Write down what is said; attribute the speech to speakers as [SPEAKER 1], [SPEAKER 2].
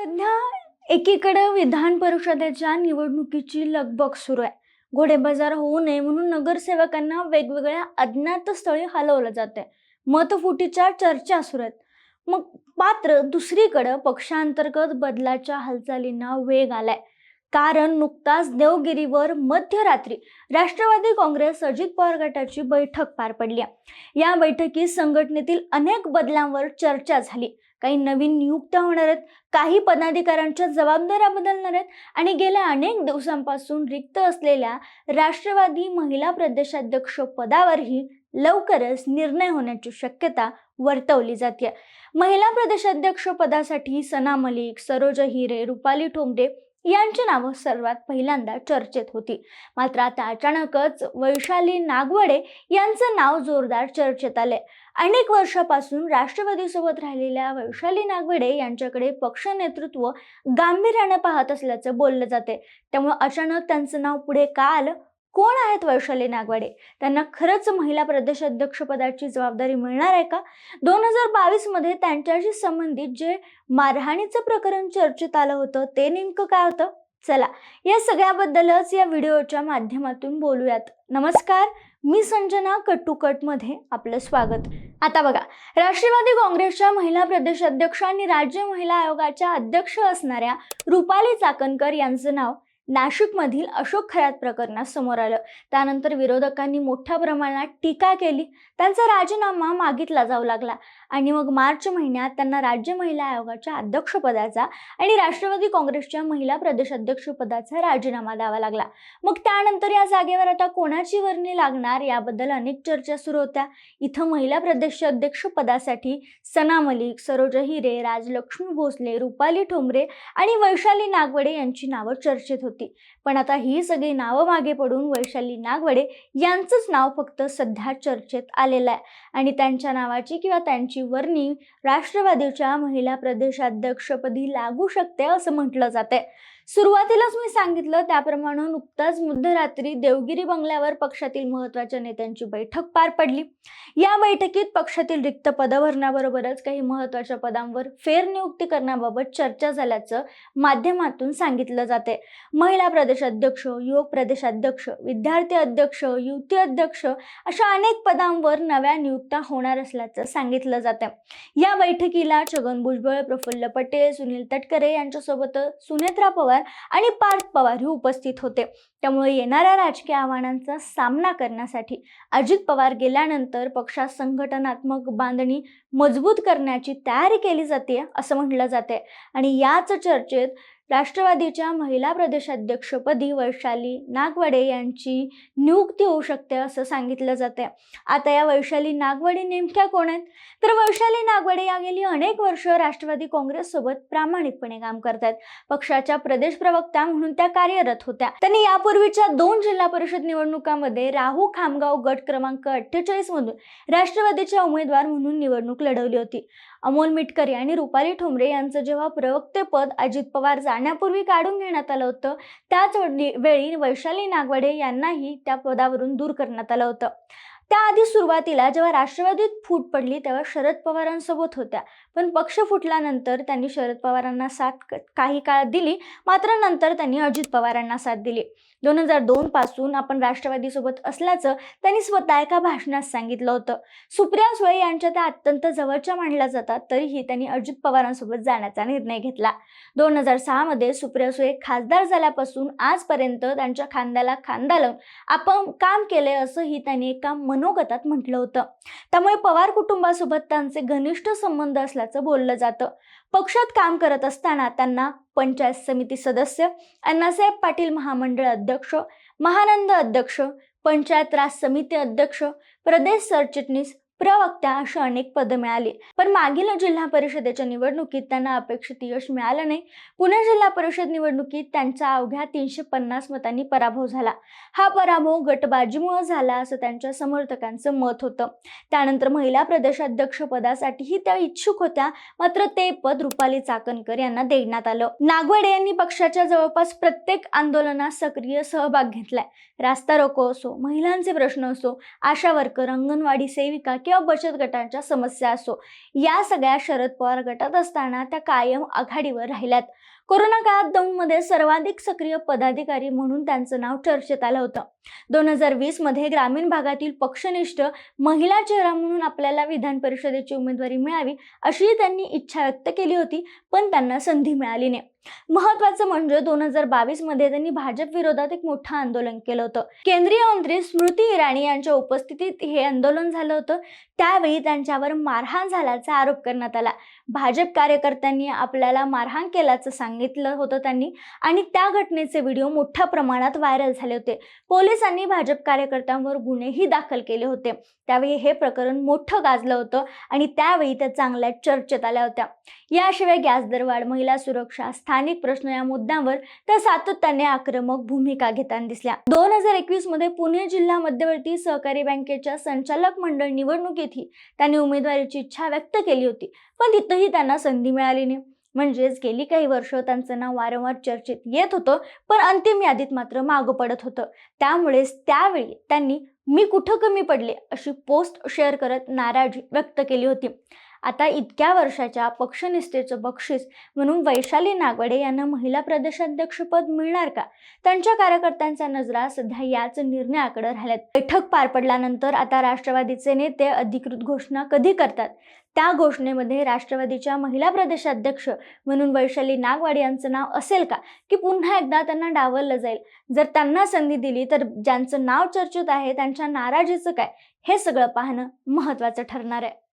[SPEAKER 1] सध्या एकीकडे विधान परिषदेच्या निवडणुकीची लगबग सुरू आहे. घोडेबाजार होऊ नये म्हणून नगरसेवकांना वेगवेगळ्या अज्ञात स्थळी हलवलं जाते. मतफुटीच्या चर्चा सुरू आहेत. मग मात्र दुसरीकडे पक्षांतर्गत बदलाच्या हालचालींना वेग आलाय. कारण नुकताच देवगिरीवर मध्यरात्री राष्ट्रवादी काँग्रेस अजित पवार गटाची बैठक पार पडली. या बैठकीत संघटनेतील अनेक बदलांवर चर्चा झाली. काही नवीन नियुक्त्या होणार आहेत, काही पदाधिकाऱ्यांच्या जबाबदाऱ्या बदलणार आहेत आणि गेल्या अनेक दिवसांपासून रिक्त असलेल्या राष्ट्रवादी महिला प्रदेशाध्यक्ष पदावरही लवकरच निर्णय होण्याची शक्यता वर्तवली जाते. महिला प्रदेशाध्यक्ष पदासाठी सना मलिक, सरोज हिरे, रुपाली ठोंबरे यांची नावं सर्वात पहिल्यांदा चर्चेत होती. मात्र आता अचानकच वैशाली नागवडे यांचं नाव जोरदार चर्चेत आले. अनेक वर्षापासून राष्ट्रवादीसोबत राहिलेल्या वैशाली नागवडे यांच्याकडे पक्ष नेतृत्व गांभीर्याने पाहत असल्याचं बोललं जाते. त्यामुळे अचानक त्यांचं नाव पुढे का आलं? कोण आहेत वैशाली नागवडे? त्यांना खरंच महिला प्रदेशाध्यक्ष पदाची जबाबदारी मिळणार आहे का? 2022 मध्ये त्यांच्याशी संबंधित जे मारहाणीचं प्रकरण चर्चेत आलं होतं ते नेमकं काय होतं? चला या सगळ्याबद्दलच या व्हिडिओच्या माध्यमातून बोलूयात. नमस्कार, मी संजना कट्टुकटमध्ये आपलं स्वागत. आता बघा, राष्ट्रवादी काँग्रेसच्या महिला प्रदेशाध्यक्ष आणि राज्य महिला आयोगाच्या अध्यक्ष असणाऱ्या रुपाली चाकणकर यांचं नाव नाशिकमधील अशोक खरात प्रकरणात समोर आलं. त्यानंतर विरोधकांनी मोठ्या प्रमाणात टीका केली. त्यांचा राजीनामा मागितला जाऊ लागला आणि मग मार्च महिन्यात त्यांना राज्य महिला आयोगाच्या अध्यक्षपदाचा आणि राष्ट्रवादी काँग्रेसच्या महिला प्रदेशाध्यक्ष पदाचा राजीनामा द्यावा लागला. मग त्यानंतर या जागेवर आता कोणाची वर्णी लागणार याबद्दल अनेक चर्चा सुरू होत्या. इथं महिला प्रदेशाध्यक्ष पदासाठी सना मलिक, सरोज हिरे, राजलक्ष्मी भोसले, रुपाली ठोंबरे आणि वैशाली नागवडे यांची नावं चर्चेत होती. पण आता ही सगळी नावं मागे पडून वैशाली नागवडे यांचंच नाव फक्त सध्या चर्चेत आलेलं आहे आणि त्यांच्या नावाची किंवा त्यांची वर्णी राष्ट्रवादीच्या महिला प्रदेशाध्यक्षपदी लागू शकते असं म्हटलं जाते. सुरुवातीलाच मी सांगितलं त्याप्रमाणे नुकताच मध्यरात्री देवगिरी बंगल्यावर पक्षातील महत्त्वाच्या नेत्यांची बैठक पार पडली. या बैठकीत पक्षातील रिक्त पदं भरण्याबरोबरच काही महत्त्वाच्या पदांवर फेरनियुक्ती करण्याबाबत चर्चा झाल्याचं माध्यमातून सांगितलं जाते. महिला प्रदेशाध्यक्ष, युवक प्रदेशाध्यक्ष, विद्यार्थी अध्यक्ष, युवती अध्यक्ष अशा अनेक पदांवर नव्या नियुक्त्या होणार असल्याचं सांगितलं जातं. या बैठकीला छगन भुजबळ, प्रफुल्ल पटेल, सुनील तटकरे यांच्यासोबत सुनेत्रा पवार आणि पार्थ पवार हे उपस्थित होते. त्यामुळे येणाऱ्या राजकीय आव्हानांचा सामना करण्यासाठी अजित पवार गेल्यानंतर पक्षात संघटनात्मक बांधणी मजबूत करण्याची तयारी केली जाते असं म्हटलं जाते आणि याच चर्चेत राष्ट्रवादीच्या महिला प्रदेशाध्यक्षपदी वैशाली नागवडे यांची नियुक्ती होऊ शकते असं सांगितलं जाते. आता या वैशाली नागवडे नेमक्या कोण आहेत? तर वैशाली नागवडे या गेली अनेक वर्ष राष्ट्रवादी काँग्रेससोबत प्रामाणिकपणे काम करतात. पक्षाच्या प्रदेश प्रवक्ता म्हणून त्या कार्यरत होत्या. त्यांनी यापूर्वीच्या 2 जिल्हा परिषद निवडणुकांमध्ये राहू खामगाव गट क्रमांक 48 मधून राष्ट्रवादीच्या उमेदवार म्हणून निवडणूक लढवली होती. अमोल मिटकरी आणि रुपाली ठोंबरे यांचं जेव्हा प्रवक्तेपद अजित पवार जाण्यापूर्वी काढून घेण्यात आलं होतं त्याच वेळी वैशाली नागवडे यांनाही त्या पदावरून दूर करण्यात आलं होतं. त्याआधी सुरुवातीला जेव्हा राष्ट्रवादीत फूट पडली तेव्हा शरद पवारांसोबत होत्या, पण पक्ष फुटल्यानंतर त्यांनी शरद पवारांना साथ काही काळ दिली, मात्र नंतर त्यांनी अजित पवारांना साथ दिली. 2002 पासून आपण राष्ट्रवादीसोबत असल्याचं त्यांनी स्वतः एका भाषणात सांगितलं होतं. सुप्रिया सुळे यांच्या त्या अत्यंत जवळच्या मानल्या जातात, तरीही त्यांनी अजित पवारांसोबत जाण्याचा निर्णय घेतला. 2006 मध्ये सुप्रिया सुळे खासदार झाल्यापासून आजपर्यंत त्यांच्या खांद्याला खांदा लावून आपण काम केले असंही त्यांनी एका मनोगतात म्हटलं होतं. त्यामुळे पवार कुटुंबासोबत त्यांचे घनिष्ठ संबंध असल्याचं बोललं जातं. पक्षात काम करत असताना त्यांना पंचायत समिती सदस्य, अण्णासाहेब पाटील महामंडळ अध्यक्ष, महानंद अध्यक्ष, पंचायत राज समिती अध्यक्ष, प्रदेश सरचिटणीस, प्रवक्ता अशी अनेक पदं मिळाली. पण मागील जिल्हा परिषदेच्या निवडणुकीत त्यांना अपेक्षित यश मिळालं नाही. पुणे जिल्हा परिषद निवडणुकीत त्यांचा अवघ्या 350 मतांनी पराभव झाला. हा पराभव गटबाजीमुळे झाला असं त्यांच्या समर्थकांचं मत होतं. त्यानंतर महिला प्रदेशाध्यक्ष पदासाठीही त्या इच्छुक होत्या, मात्र ते पद रुपाली चाकणकर यांना देण्यात आलं. नागवडे यांनी पक्षाच्या जवळपास प्रत्येक आंदोलनात सक्रिय सहभाग घेतलाय. रास्ता रोको असो, महिलांचे प्रश्न असो, आशा वर्कर, अंगणवाडी सेविका किंवा बचत गटांच्या समस्या असो, या सगळ्या शरद पवार गटात असताना त्या कायम आघाडीवर राहिल्यात. कोरोना काळात दौंडमध्ये सर्वाधिक सक्रिय पदाधिकारी म्हणून त्यांचं नाव चर्चेत आलं होतं. 2020 मध्ये ग्रामीण भागातील पक्षनिष्ठ महिला चेहरा म्हणून आपल्याला विधान परिषदेची उमेदवारी मिळावी अशी त्यांनी इच्छा व्यक्त केली होती, पण त्यांना संधी मिळाली नाही. महत्वाचं म्हणजे 2022 मध्ये त्यांनी भाजप विरोधात एक मोठं आंदोलन केलं होतं. केंद्रीय मंत्री स्मृती इराणी यांच्या उपस्थितीत हे आंदोलन झालं होतं. त्यावेळी त्यांच्यावर मारहाण झाल्याचा आरोप करण्यात आला. भाजप कार्यकर्त्यांनी आपल्याला मारहाण केल्याचं सांगितलं होतं त्यांनी, आणि त्या घटनेचे व्हिडिओ मोठ्या प्रमाणात व्हायरल झाले होते. पोलिसांनी भाजप कार्यकर्त्यांवर गुन्हेही दाखल केले होते. त्यावेळी हे प्रकरण मोठं गाजलं होतं आणि त्यावेळी त्या चांगल्या चर्चेत आल्या होत्या. याशिवाय गॅस दरवाढ, महिला सुरक्षा, स्थानिक प्रश्न या मुद्द्यांवर त्या सातत्याने आक्रमक भूमिका घेताना दिसल्या. 2021 मध्ये पुणे जिल्हा मध्यवर्ती सहकारी बँकेच्या संचालक मंडळ निवडणुकीतही त्यांनी उमेदवारीची इच्छा व्यक्त केली होती, पण तिथंही त्यांना संधी मिळाली नाही. म्हणजेच गेली काही वर्ष त्यांचं नाव वारंवार चर्चेत येत होतं, पण अंतिम यादीत मात्र मागं पडत होतं. त्यामुळेच त्यावेळी त्यांनी "मी कुठं कमी पडले" अशी पोस्ट शेअर करत नाराजी व्यक्त केली होती. आता इतक्या वर्षाच्या पक्षनिष्ठेचं बक्षीस म्हणून वैशाली नागवडे यांना महिला प्रदेशाध्यक्षपद मिळणार का? त्यांच्या कार्यकर्त्यांच्या नजरा सध्या याच निर्णयाकडे राहिल्यात. बैठक पार पडल्यानंतर आता राष्ट्रवादीचे नेते अधिकृत घोषणा कधी करतात? त्या घोषणेमध्ये राष्ट्रवादीच्या महिला प्रदेशाध्यक्ष म्हणून वैशाली नागवडे यांचं नाव असेल का, की पुन्हा एकदा त्यांना डावललं जाईल? जर त्यांना संधी दिली तर ज्यांचं नाव चर्चेत आहे त्यांच्या नाराजीचं काय? हे सगळं पाहणं महत्त्वाचं ठरणार आहे.